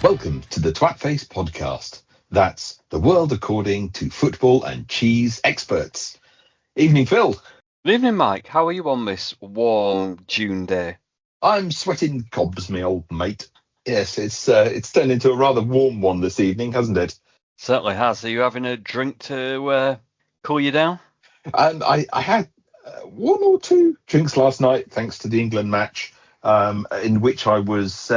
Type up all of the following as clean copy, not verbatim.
Welcome to the Twatface podcast. That's the world according to football and cheese experts. Evening, Phil. Good evening, Mike. How are you on this warm June day? I'm sweating cobs, my old mate. Yes, it's turned into a rather warm one this evening, hasn't it? Certainly has. Are you having a drink to cool you down? I had one or two drinks last night, thanks to the England match, in which I was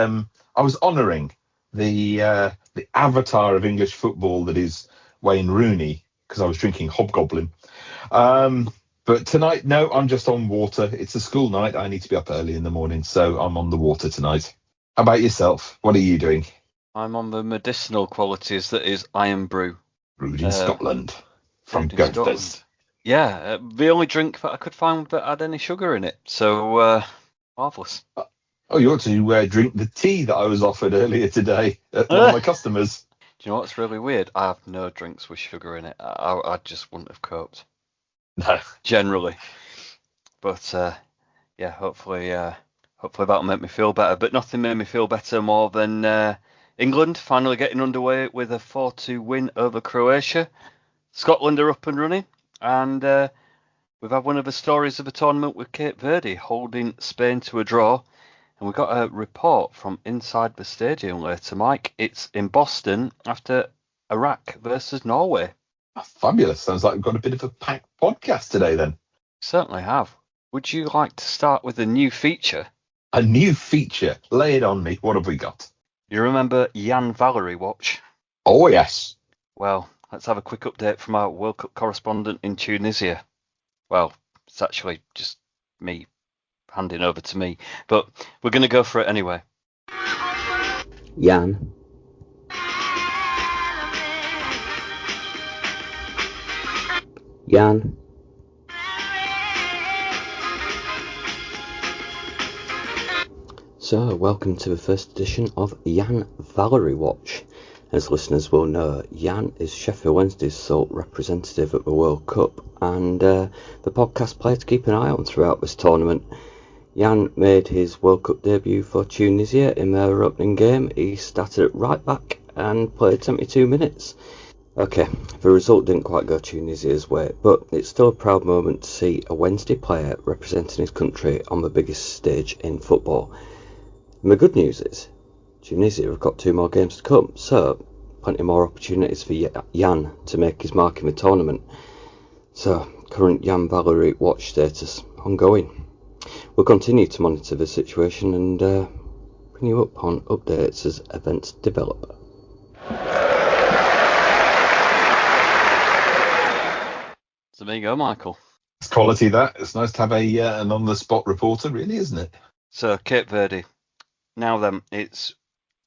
honouring the avatar of English football that is Wayne Rooney, because I was drinking Hobgoblin. But tonight, no, I'm just on water. It's a school night. I need to be up early in the morning, so I'm on the water tonight. How about yourself? What are you doing? I'm on the medicinal qualities that is Iron Brew. Brewed in Scotland from brewed in Goatfest. Scotland. Yeah, the only drink that I could find that had any sugar in it. So, marvellous. Oh, you ought to drink the tea that I was offered earlier today at one of my customers. Do you know what's really weird? I have no drinks with sugar in it. I just wouldn't have coped. No. Generally. But, yeah, hopefully that'll make me feel better. But nothing made me feel better more than England finally getting underway with a 4-2 win over Croatia. Scotland are up and running. And we've had one of the stories of the tournament with Cape Verde holding Spain to a draw. And we got a report from inside the stadium later, Mike. It's in Boston after Iraq versus Norway. Oh, fabulous. Sounds like we've got a bit of a packed podcast today then. Certainly have. Would you like to start with a new feature? A new feature. Lay it on me. What have we got? You remember Jan Valery Watch? Oh, yes. Well, let's have a quick update from our World Cup correspondent in Tunisia. Well, it's actually just me handing over to me, but we're going to go for it anyway. Jan. Jan. So, welcome to the first edition of Jan Valery Watch. As listeners will know, Jan is Sheffield Wednesday's sole representative at the World Cup and the podcast player to keep an eye on throughout this tournament. Jan made his World Cup debut for Tunisia in their opening game. He started at right back and played 72 minutes. Okay, the result didn't quite go Tunisia's way, but it's still a proud moment to see a Wednesday player representing his country on the biggest stage in football. And the good news is, Tunisia have got 2 more games to come, so plenty more opportunities for Jan to make his mark in the tournament. So, current Jan Valery Watch status ongoing. We'll continue to monitor the situation and bring you up on updates as events develop. So there you go, Michael. It's quality, that. It's nice to have an on-the-spot reporter, really, isn't it? So, Cape Verde. Now then, it's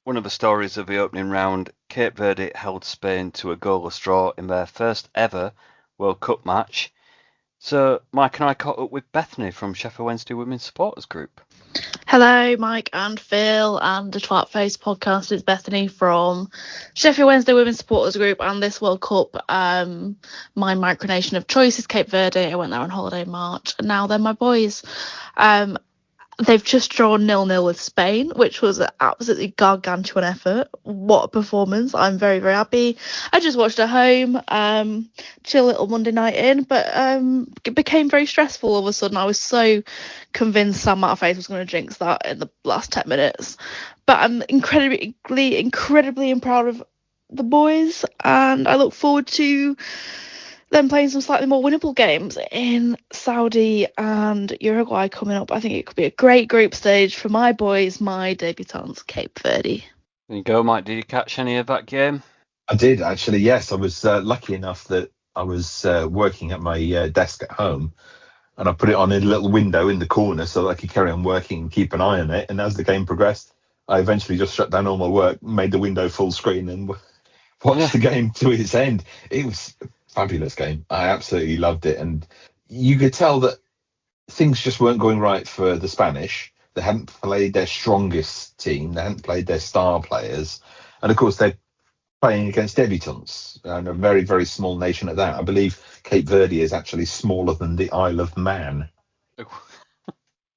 one of the stories of the opening round. Cape Verde held Spain to a goalless draw in their first ever World Cup match. So, Mike and I caught up with Bethany from Sheffield Wednesday Women's Supporters Group. Hello, Mike and Phil and the Twatface podcast. It's Bethany from Sheffield Wednesday Women's Supporters Group and this World Cup. My micronation of choice is Cape Verde. I went there on holiday in March and now they're my boys. They've just drawn 0-0 with Spain, which was an absolutely gargantuan effort. What a performance. I'm very, very happy. I just watched at home, chill little Monday night in, but it became very stressful all of a sudden. I was so convinced Sam Matterface was going to jinx that in the last 10 minutes. But I'm incredibly proud of the boys, and I look forward to them playing some slightly more winnable games in Saudi and Uruguay coming up. I think it could be a great group stage for my boys, my debutants, Cape Verde. There you go, Mike. Did you catch any of that game? I did, actually, yes. I was lucky enough that I was working at my desk at home, and I put it on in a little window in the corner so that I could carry on working and keep an eye on it. And as the game progressed, I eventually just shut down all my work, made the window full screen and watched the game to its end. It was fabulous game. I absolutely loved it, and you could tell that things just weren't going right for the Spanish. They hadn't played their strongest team, they hadn't played their star players, and of course they're playing against debutants and a very, very small nation at that. I believe Cape Verde is actually smaller than the Isle of Man.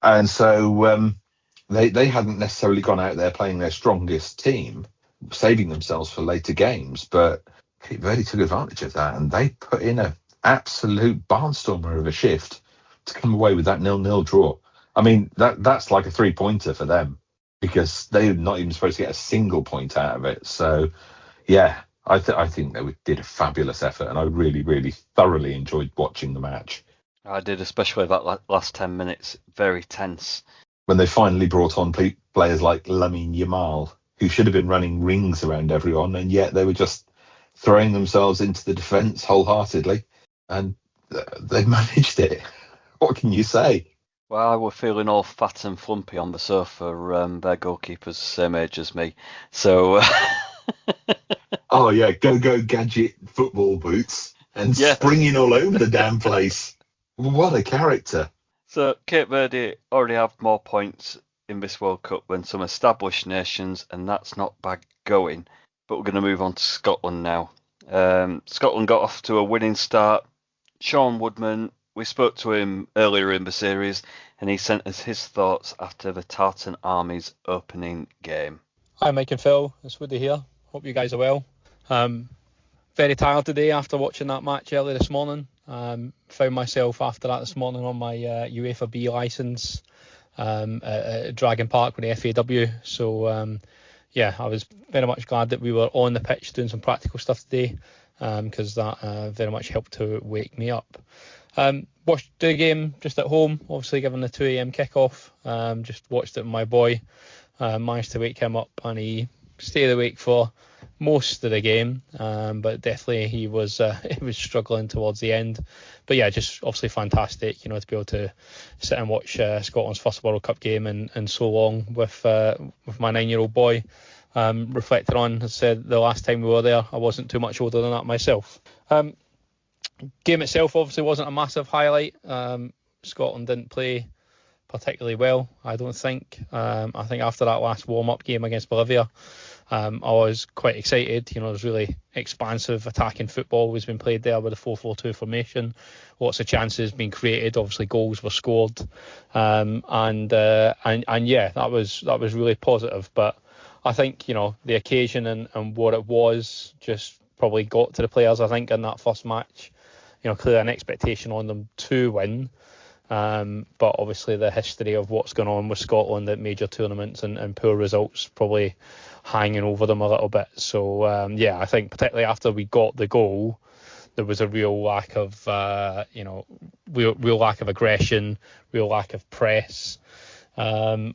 And so they hadn't necessarily gone out there playing their strongest team, saving themselves for later games. But Cape Verde took advantage of that, and they put in an absolute barnstormer of a shift to come away with that 0-0 draw. I mean, that's like a 3-pointer for them, because they're not even supposed to get a single point out of it. So, yeah, I think they did a fabulous effort, and I really, really thoroughly enjoyed watching the match. I did, especially that last 10 minutes, very tense. When they finally brought on players like Lamine Yamal, who should have been running rings around everyone, and yet they were just throwing themselves into the defence wholeheartedly, and they managed it. What can you say? Well, I were feeling all fat and flumpy on the sofa. Their goalkeeper's same age as me, so... Oh, yeah, go gadget football boots and springing all over the damn place. What a character. So Cape Verde already have more points in this World Cup than some established nations, and that's not bad going. But we're going to move on to Scotland now. Scotland got off to a winning start. Sean Woodman, we spoke to him earlier in the series, and he sent us his thoughts after the Tartan Army's opening game. Hi Mike and Phil, it's Woody here. Hope you guys are well. Very tired today after watching that match early this morning. Found myself after that this morning on my UEFA B licence at Dragon Park with the FAW. So I was very much glad that we were on the pitch doing some practical stuff today, because that very much helped to wake me up. Watched the game just at home, obviously given the 2 a.m. kickoff. Just watched it with my boy. Managed to wake him up, and he stayed awake for most of the game, but definitely he was struggling towards the end. But yeah, just obviously fantastic, to be able to sit and watch Scotland's first World Cup game in so long with my 9-year-old boy. Reflecting on, as I said, the last time we were there, I wasn't too much older than that myself. Game itself obviously wasn't a massive highlight. Scotland didn't play particularly well, I don't think. I think after that last warm-up game against Bolivia, I was quite excited. There's really expansive attacking football was being played there with a 4-4-2 formation. Lots of chances being created. Obviously, goals were scored, and that was really positive. But I think the occasion and what it was just probably got to the players. I think in that first match, clearly an expectation on them to win. But obviously the history of what's going on with Scotland at major tournaments and poor results probably hanging over them a little bit. So I think particularly after we got the goal, there was a real lack of real lack of aggression, real lack of press. And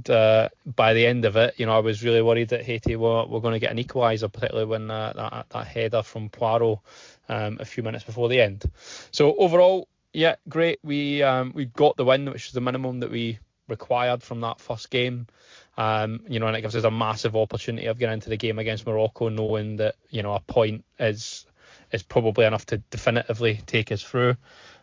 by the end of it, I was really worried that Haiti were going to get an equaliser, particularly when that header from Poirot a few minutes before the end. So overall, yeah, great. We got the win, which is the minimum that we required from that first game. And it gives us a massive opportunity of getting into the game against Morocco, knowing that a point is probably enough to definitively take us through.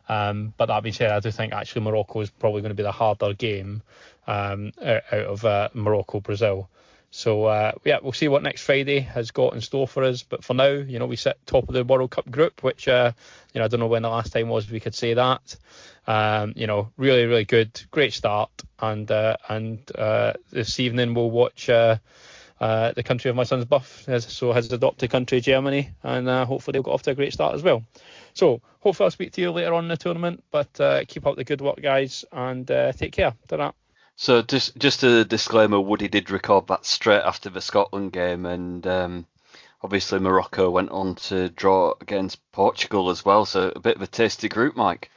But that being said, I do think actually Morocco is probably going to be the harder game out of Morocco-Brazil. So we'll see what next Friday has got in store for us. But for now, we sit top of the World Cup group, which I don't know when the last time was we could say that. Really, really good, great start. And this evening we'll watch the country of my son's birth, his adopted country, Germany, and hopefully they'll get off to a great start as well. So hopefully I'll speak to you later on in the tournament. But keep up the good work, guys, and take care. Ta-ra. So just a disclaimer, Woody did record that straight after the Scotland game, and obviously Morocco went on to draw against Portugal as well, so a bit of a tasty group, Mike.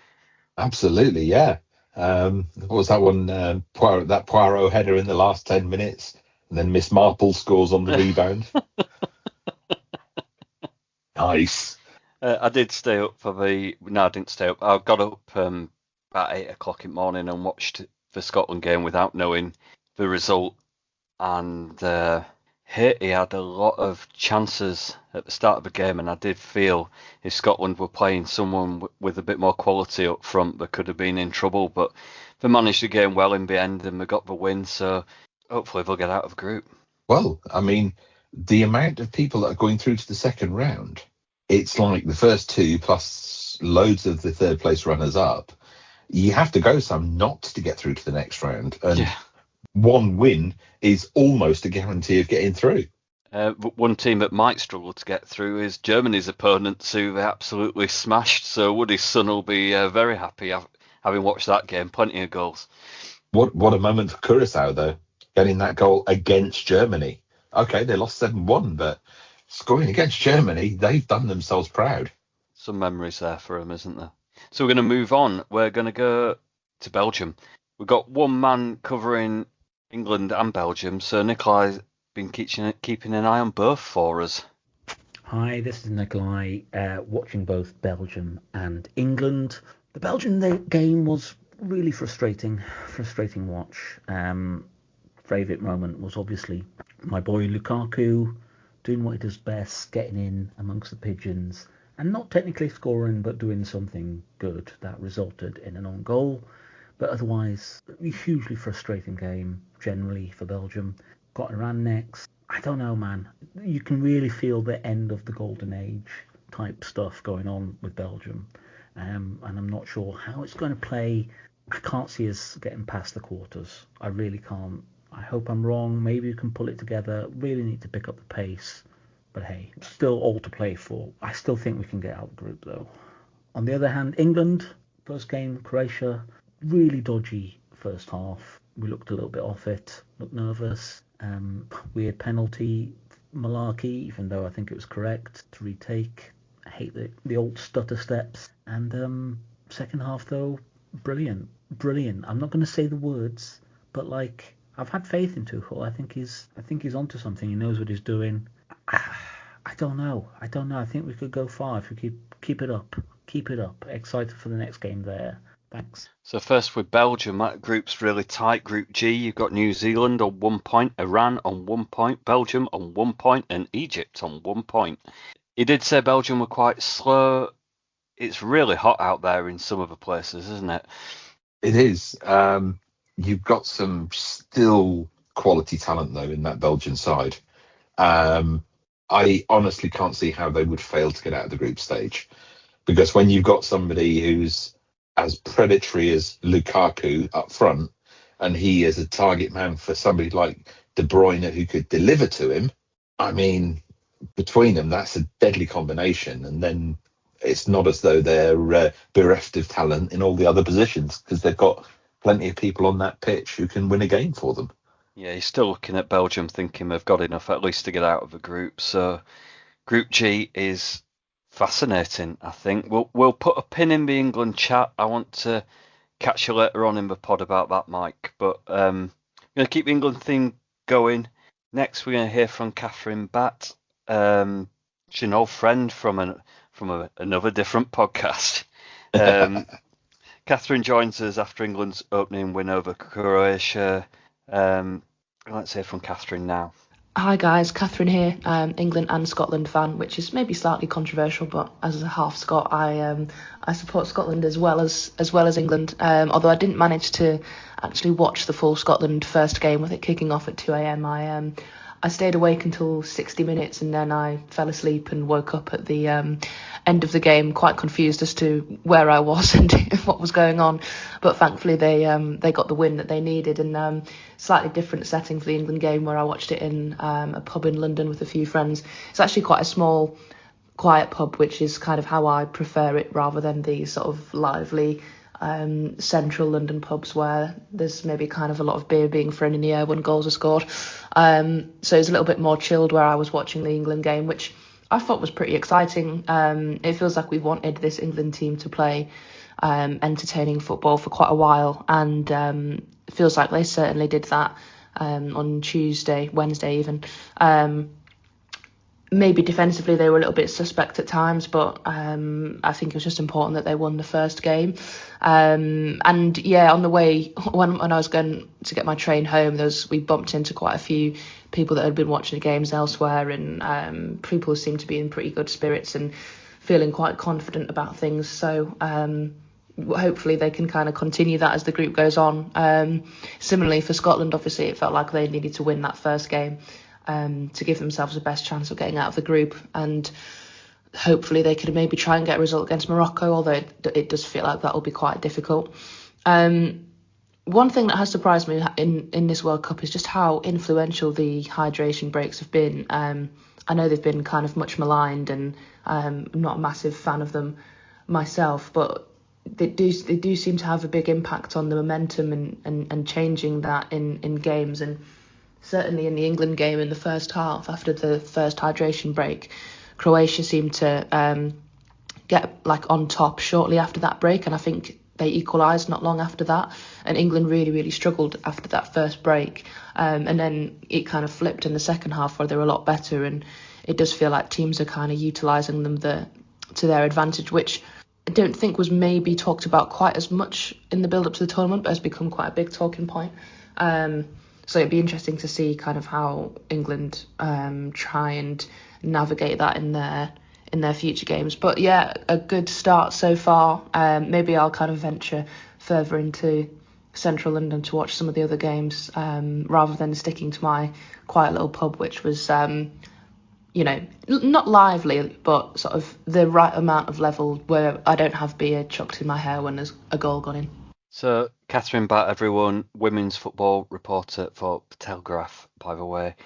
Absolutely, yeah. What was that one? That Poirot header in the last 10 minutes, and then Miss Marple scores on the rebound. Nice. I did stay up I didn't stay up. I got up at 8 o'clock in the morning and watched the Scotland game without knowing the result, and Haiti had a lot of chances at the start of the game, and I did feel if Scotland were playing someone with a bit more quality up front, they could have been in trouble, but they managed the game well in the end and they got the win, so hopefully they'll get out of the group. Well, I mean, the amount of people that are going through to the second round, it's like the first two plus loads of the third place runners up. You have to go some not to get through to the next round. And one win is almost a guarantee of getting through. But one team that might struggle to get through is Germany's opponents, who they absolutely smashed. So Woody's son will be very happy having watched that game. Plenty of goals. What a moment for Curaçao, though, getting that goal against Germany. Okay, they lost 7-1, but scoring against Germany, they've done themselves proud. Some memories there for them, isn't there? So we're going to move on. We're going to go to Belgium. We've got one man covering England and Belgium, so Nikolai's been keeping an eye on both for us. Hi, this is Nikolai, watching both Belgium and England. The Belgian game was really frustrating watch. Favourite moment was obviously my boy Lukaku doing what he does best, getting in amongst the pigeons and not technically scoring but doing something good that resulted in an own goal. But otherwise, a hugely frustrating game generally for Belgium. Got Iran next. I don't know, man. You can really feel the end of the golden age type stuff going on with Belgium. And I'm not sure how it's going to play. I can't see us getting past the quarters. I really can't. I hope I'm wrong. Maybe we can pull it together. Really need to pick up the pace. But hey, still all to play for. I still think we can get out of the group, though. On the other hand, England, first game, Croatia, really dodgy first half. We looked a little bit off it, looked nervous. Weird penalty, malarkey, even though I think it was correct to retake. I hate the old stutter steps. And second half, though, brilliant. I'm not going to say the words, but like, I've had faith in Tuchel. I think he's onto something. He knows what he's doing. I don't know. I think we could go far if we keep it up. Excited for the next game there. Thanks. So first with Belgium, that group's really tight. Group G, you've got New Zealand on 1 point, Iran on 1 point, Belgium on 1 point, and Egypt on 1 point. He did say Belgium were quite slow. It's really hot out there in some of the places, isn't it? It is. You've got some still quality talent, though, in that Belgian side. I honestly can't see how they would fail to get out of the group stage. Because when you've got somebody who's as predatory as Lukaku up front, and he is a target man for somebody like De Bruyne who could deliver to him, I mean, between them, that's a deadly combination. And then it's not as though they're bereft of talent in all the other positions, because they've got plenty of people on that pitch who can win a game for them. Yeah, he's still looking at Belgium thinking they've got enough at least to get out of the group. So Group G is fascinating, I think. We'll put a pin in the England chat. I want to catch you later on in the pod about that, Mike. But I'm going to keep the England theme going. Next, we're going to hear from Catherine Batt. She's an old friend from another different podcast. Catherine joins us after England's opening win over Croatia. Let's hear from Catherine now. Hi guys, Catherine here, England and Scotland fan, which is maybe slightly controversial, but as a half Scot, I support Scotland as well as England. Although I didn't manage to actually watch the full Scotland first game with it kicking off at 2 a.m. I stayed awake until 60 minutes and then I fell asleep and woke up at the end of the game quite confused as to where I was and what was going on. But thankfully they got the win that they needed, and slightly different setting for the England game where I watched it in a pub in London with a few friends. It's actually quite a small, quiet pub, which is kind of how I prefer it rather than the sort of lively central London pubs where there's maybe kind of a lot of beer being thrown in the air when goals are scored. So it's a little bit more chilled where I was watching the England game, which I thought was pretty exciting. It feels like we wanted this England team to play entertaining football for quite a while, and it feels like they certainly did that on Wednesday even. Maybe defensively they were a little bit suspect at times, but I think it was just important that they won the first game. And yeah, on the way, when I was going to get my train home, we bumped into quite a few people that had been watching the games elsewhere, and people seemed to be in pretty good spirits and feeling quite confident about things. So hopefully they can kind of continue that as the group goes on. Similarly for Scotland, obviously it felt like they needed to win that first game to give themselves the best chance of getting out of the group, and hopefully they could maybe try and get a result against Morocco, although it does feel like that will be quite difficult. one thing that has surprised me in this World Cup is just how influential the hydration breaks have been. I know they've been kind of much maligned, and I'm not a massive fan of them myself, but they do seem to have a big impact on the momentum and changing that in games. And certainly in the England game in the first half, after the first hydration break, Croatia seemed to get like on top shortly after that break, and I think they equalised not long after that. And England really struggled after that first break, and then it kind of flipped in the second half where they were a lot better. And it does feel like teams are kind of utilising them to their advantage, which I don't think was maybe talked about quite as much in the build-up to the tournament, but has become quite a big talking point. So it'd be interesting to see kind of how England try and navigate that in their future games. But yeah, a good start so far. Maybe I'll kind of venture further into central London to watch some of the other games, rather than sticking to my quiet little pub, which was not lively, but sort of the right amount of level where I don't have beer chucked in my hair when there's a goal gone in. So, Catherine Batt, everyone, women's football reporter for The Telegraph, by the way.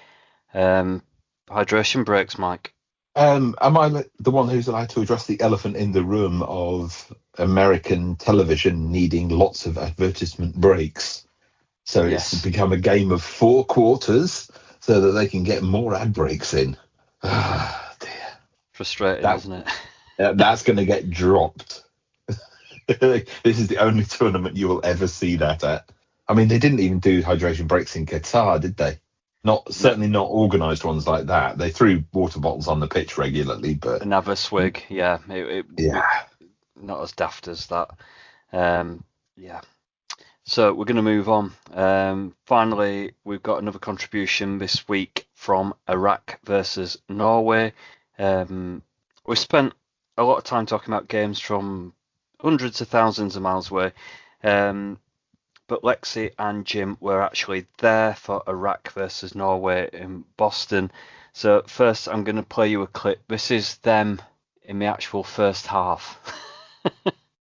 Hydration breaks, Mike. Am I the one who's allowed to address the elephant in the room of American television needing lots of advertisement breaks? So Yes. It's become a game of 4 quarters so that they can get more ad breaks in. Ah, dear. Frustrating, That- isn't it? That's going to get dropped. This is the only tournament you will ever see that at. I mean, they didn't even do hydration breaks in Qatar, did they? Certainly not organised ones like that. They threw water bottles on the pitch regularly, but Another swig, yeah. yeah. Not as daft as that. Yeah. So we're going to move on. Finally, we've got another contribution this week from Iraq versus Norway. We spent a lot of time talking about games from hundreds of thousands of miles away. But Lexi and Jim were actually there for Iraq versus Norway in Boston. So first, I'm going to play you a clip. This is them in the actual first half.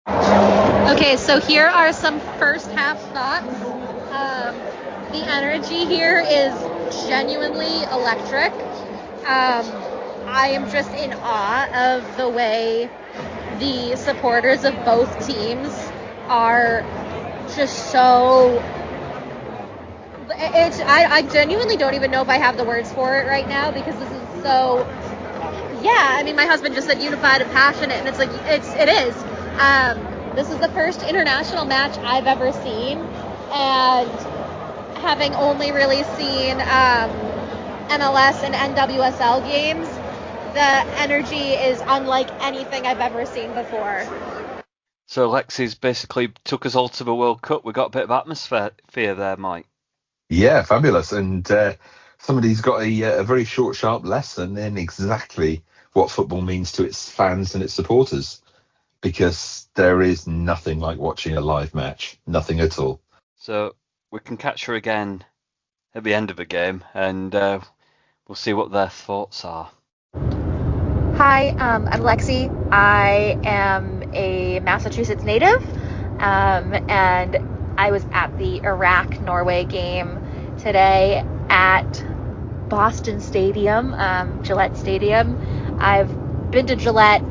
Okay, so here are some first half thoughts. The energy here is genuinely electric. I am just in awe of the way the supporters of both teams are just so... I genuinely don't even know if I have the words for it right now, because this is so... Yeah, I mean, my husband just said unified and passionate, and it's like, it is. This is the first international match I've ever seen, and having only really seen MLS and NWSL games, the energy is unlike anything I've ever seen before. So Lexi's basically took us all to the World Cup. We got a bit of atmosphere there, Mike. Yeah, fabulous. And somebody's got a very short, sharp lesson in exactly what football means to its fans and its supporters, because there is nothing like watching a live match. Nothing at all. So we can catch her again at the end of the game, and we'll see what their thoughts are. Hi, I'm Lexi. I am a Massachusetts native, and I was at the Iraq-Norway game today at Boston Stadium, Gillette Stadium. I've been to Gillette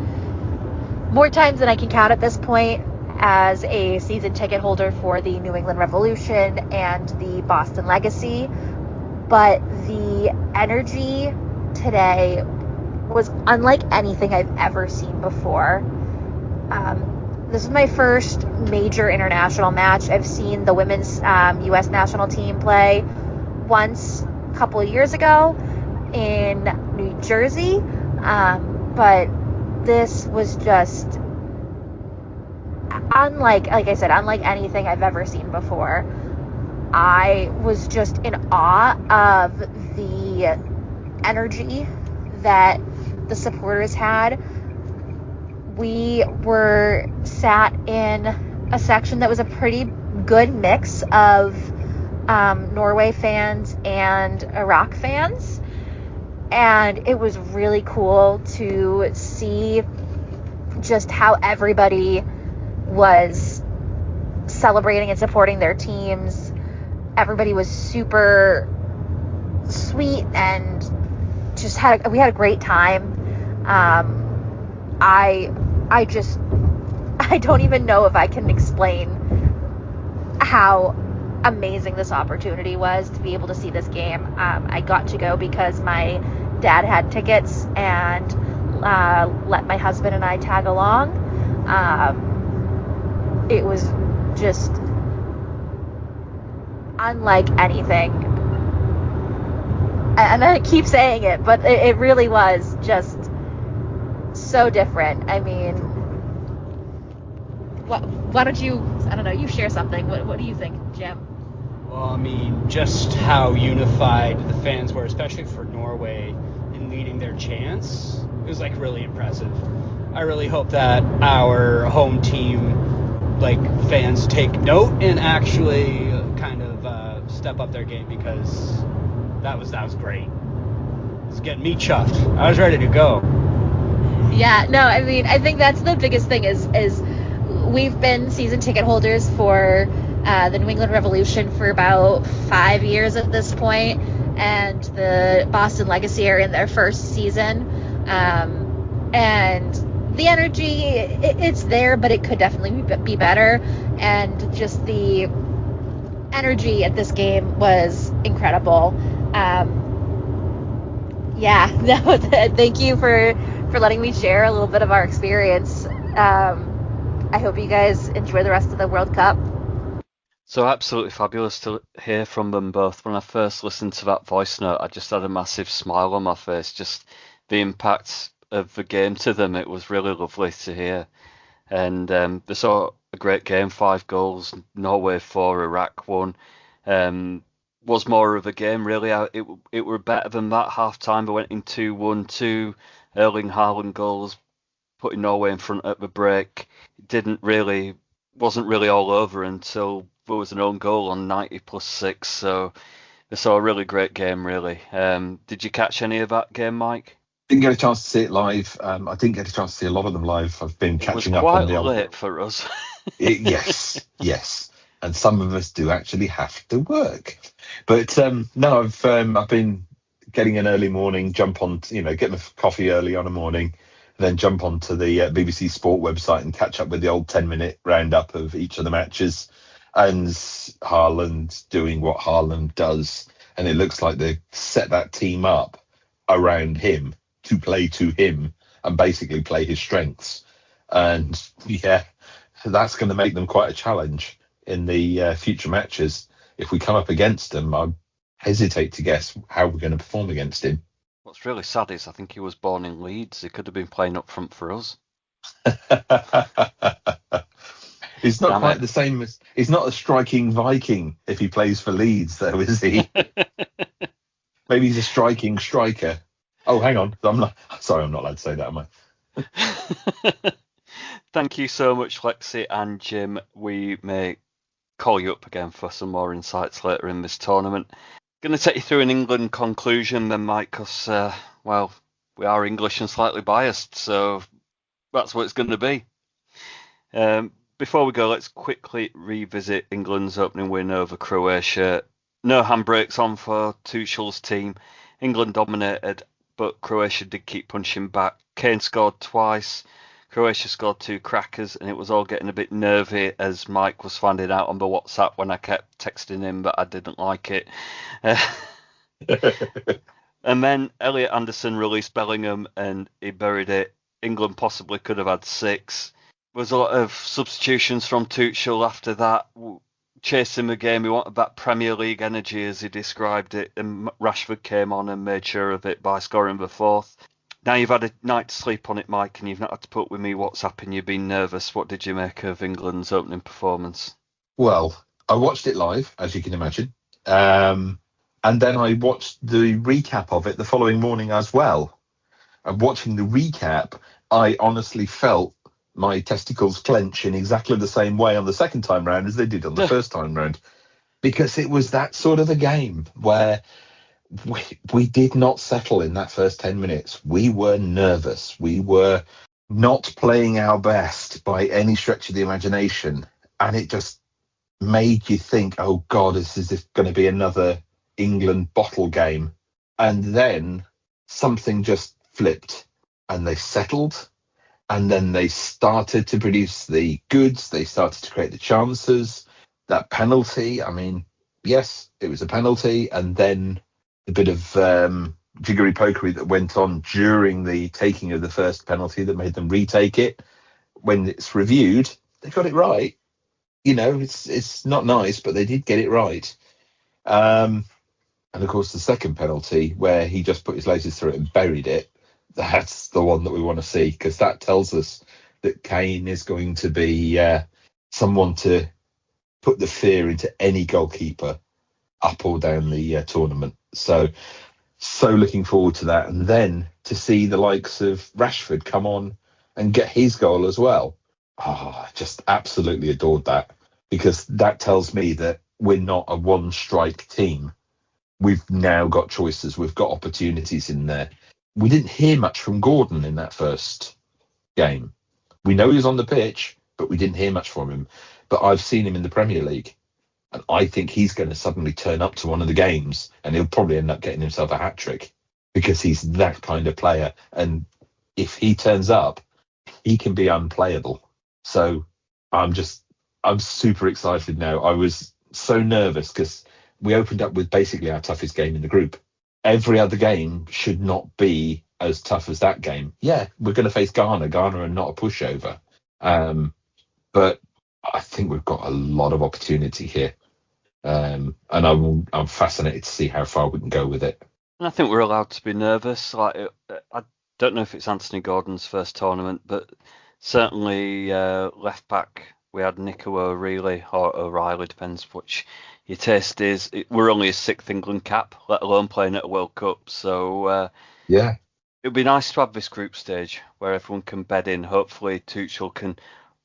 more times than I can count at this point as a season ticket holder for the New England Revolution and the Boston Legacy, but the energy today was unlike anything I've ever seen before. This is my first major international match. I've seen the women's U.S. national team play once a couple of years ago in New Jersey, but this was just unlike anything I've ever seen before. I was just in awe of the energy that the supporters had. We were sat in a section that was a pretty good mix of Norway fans and Iraq fans, and it was really cool to see just how everybody was celebrating and supporting their teams. Everybody was super sweet and we had a great time. I don't even know if I can explain how amazing this opportunity was to be able to see this game. I got to go because my dad had tickets and let my husband and I tag along. It was just unlike anything. And I keep saying it, but it really was just so different. I mean, why don't you, I don't know, you share something. What do you think, Jim? Well, I mean, just how unified the fans were, especially for Norway, in leading their chants. It was, like, really impressive. I really hope that our home team, like, fans take note and actually kind of step up their game, because that was great. It's getting me chuffed. I was ready to go. Yeah, no, I mean, I think that's the biggest thing is we've been season ticket holders for the New England Revolution for about 5 years at this point, and the Boston Legacy are in their first season. And the energy, it's there, but it could definitely be better. And just the energy at this game was incredible. Thank you for letting me share a little bit of our experience. I hope you guys enjoy the rest of the World Cup. So absolutely fabulous to hear from them both. When I first listened to that voice note, I just had a massive smile on my face. Just the impact of the game to them, it was really lovely to hear. And they saw a great game, 5 goals, Norway 4, Iraq 1. Was more of a game, really. It were better than that. Half time, they went in 2-1, 2 Erling Haaland goals, putting Norway in front at the break. Wasn't really all over until there was an own goal on 90+6. So they saw a really great game, really. Did you catch any of that game, Mike? Didn't get a chance to see it live. I didn't get a chance to see a lot of them live. I've been catching up on the old. It was quite late for us. Yes. And some of us do actually have to work. But no, I've been getting an early morning, get my coffee early on a morning, then jump onto the BBC Sport website and catch up with the old 10-minute roundup of each of the matches. And Haaland doing what Haaland does. And it looks like they set that team up around him to play to him and basically play his strengths. And yeah, that's going to make them quite a challenge in the future matches. If we come up against him, I hesitate to guess how we're going to perform against him. What's really sad is I think he was born in Leeds. He could have been playing up front for us. He's not quite the same as... He's not a striking Viking if he plays for Leeds, though, is he? Maybe he's a striking striker. Oh, hang on. I'm not allowed to say that, am I? Thank you so much, Lexi and Jim. We may call you up again for some more insights later in this tournament. Going to take you through an England conclusion then, Mike, because, we are English and slightly biased, so that's what it's going to be. Before we go, let's quickly revisit England's opening win over Croatia. No handbrakes on for Tuchel's team. England dominated, but Croatia did keep punching back. Kane scored twice. Croatia scored 2 crackers, and it was all getting a bit nervy as Mike was finding out on the WhatsApp when I kept texting him that I didn't like it. And then Elliot Anderson released Bellingham and he buried it. England possibly could have had 6. There was a lot of substitutions from Tuchel after that, chasing the game. He wanted that Premier League energy, as he described it, and Rashford came on and made sure of it by scoring the 4th. Now you've had a night to sleep on it, Mike, and you've not had to put with me WhatsApping. You've been nervous. What did you make of England's opening performance? Well, I watched it live, as you can imagine. And then I watched the recap of it the following morning as well. And watching the recap, I honestly felt my testicles clench in exactly the same way on the second time round as they did on the first time round. Because it was that sort of a game where we did not settle in that first 10 minutes. We were nervous. We were not playing our best by any stretch of the imagination. And it just made you think, oh God, is this going to be another England bottle game? And then something just flipped and they settled. And then they started to produce the goods. They started to create the chances. That penalty, I mean, yes, it was a penalty. And then the bit of jiggery-pokery that went on during the taking of the first penalty that made them retake it. When it's reviewed, they got it right. You know, it's not nice, but they did get it right. And, of course, the second penalty where he just put his lasers through it and buried it, that's the one that we want to see, because that tells us that Kane is going to be someone to put the fear into any goalkeeper up or down the tournament. So looking forward to that. And then to see the likes of Rashford come on and get his goal as well. I just absolutely adored that, because that tells me that we're not a one-strike team. We've now got choices. We've got opportunities in there. We didn't hear much from Gordon in that first game. We know he's on the pitch, but we didn't hear much from him. But I've seen him in the Premier League, and I think he's going to suddenly turn up to one of the games, and he'll probably end up getting himself a hat-trick, because he's that kind of player. And if he turns up, he can be unplayable. So I'm super excited now. I was so nervous because we opened up with basically our toughest game in the group. Every other game should not be as tough as that game. Yeah, we're going to face Ghana. Ghana are not a pushover. But I think we've got a lot of opportunity here. And I'm fascinated to see how far we can go with it. And I think we're allowed to be nervous. Like, I don't know if it's Anthony Gordon's first tournament, but certainly left back, we had Nico O'Reilly, or O'Reilly, depends which your taste is. We're only his 6th England cap, let alone playing at a World Cup. So yeah, it'd be nice to have this group stage where everyone can bed in. Hopefully Tuchel can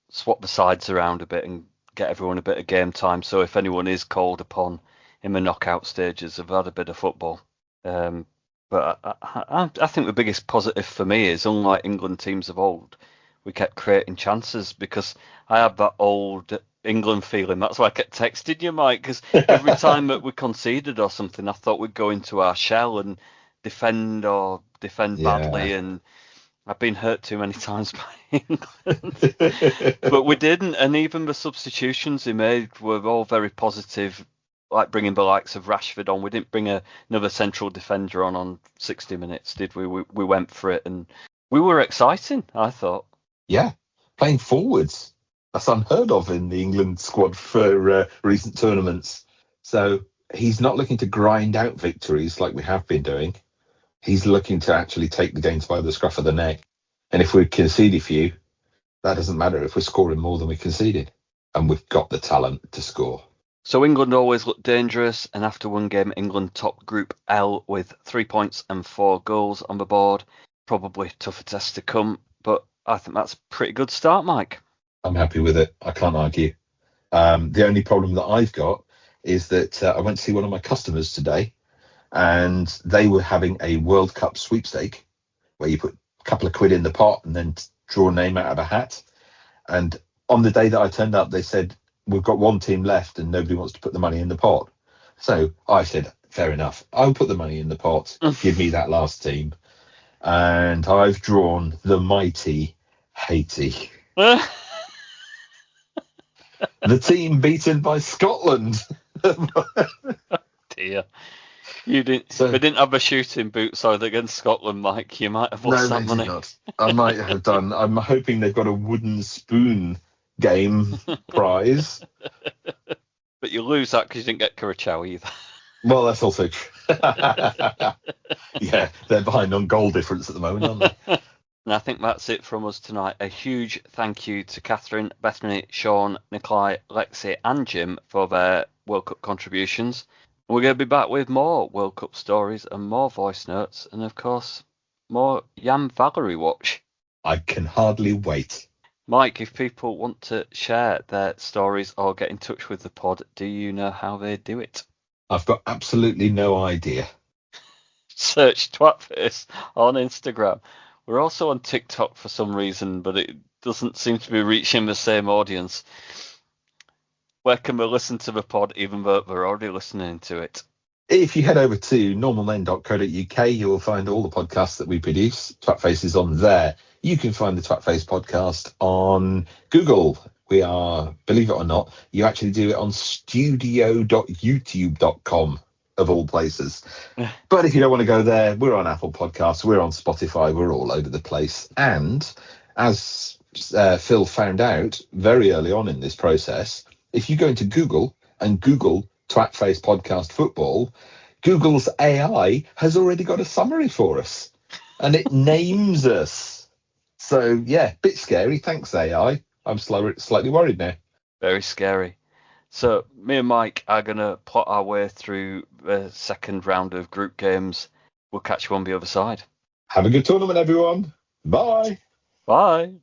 swap the sides around a bit and get everyone a bit of game time. So if anyone is called upon in the knockout stages, they've had a bit of football. But I think the biggest positive for me is, unlike England teams of old, we kept creating chances, because I had that old England feeling. That's why I kept texting you, Mike, because every time that we conceded or something, I thought we'd go into our shell and defend badly. And I've been hurt too many times by England. But we didn't. And even the substitutions they made were all very positive, like bringing the likes of Rashford on. We didn't bring another central defender on 60 minutes, did we? We went for it, and we were exciting, I thought. Yeah, playing forwards. That's unheard of in the England squad for recent tournaments. So he's not looking to grind out victories like we have been doing. He's looking to actually take the games by the scruff of the neck. And if we concede a few, that doesn't matter if we're scoring more than we conceded. And we've got the talent to score. So England always looked dangerous, and after one game, England topped Group L with 3 points and 4 goals on the board. Probably tougher tests to come, but I think that's a pretty good start, Mike. I'm happy with it. I can't argue. The only problem that I've got is that I went to see one of my customers today, and they were having a World Cup sweepstake where you put a couple of quid in the pot and then draw a name out of a hat. And on the day that I turned up, they said, we've got one team left and nobody wants to put the money in the pot. So I said, fair enough. I'll put the money in the pot. Give me that last team. And I've drawn the mighty Haiti. The team beaten by Scotland. Dear. You didn't. They didn't have a shooting boot, so against Scotland, Mike. You might have lost that money. Not. I might have done. I'm hoping they've got a wooden spoon game prize. But you lose that because you didn't get Curacao either. Well, that's also true. Yeah, they're behind on goal difference at the moment, aren't they? And I think that's it from us tonight. A huge thank you to Catherine, Bethany, Sean, Nikolai, Lexi and Jim for their World Cup contributions. We're going to be back with more World Cup stories and more voice notes, and of course, more Jan Valery watch. I can hardly wait. Mike, if people want to share their stories or get in touch with the pod, do you know how they do it? I've got absolutely no idea. Search Twatface on Instagram. We're also on TikTok for some reason, but it doesn't seem to be reaching the same audience. Where can we listen to the pod, even though we're already listening to it? If you head over to normalmen.co.uk, you will find all the podcasts that we produce. Twatface is on there. You can find the Twatface podcast on Google. We are, believe it or not, you actually do it on studio.youtube.com, of all places. But if you don't want to go there, we're on Apple Podcasts, we're on Spotify, we're all over the place. And as Phil found out very early on in this process, if you go into Google and Google Twatface Podcast Football, Google's AI has already got a summary for us, and it names us. So, yeah, bit scary. Thanks, AI. I'm slightly worried now. Very scary. So me and Mike are going to plot our way through the second round of group games. We'll catch you on the other side. Have a good tournament, everyone. Bye. Bye.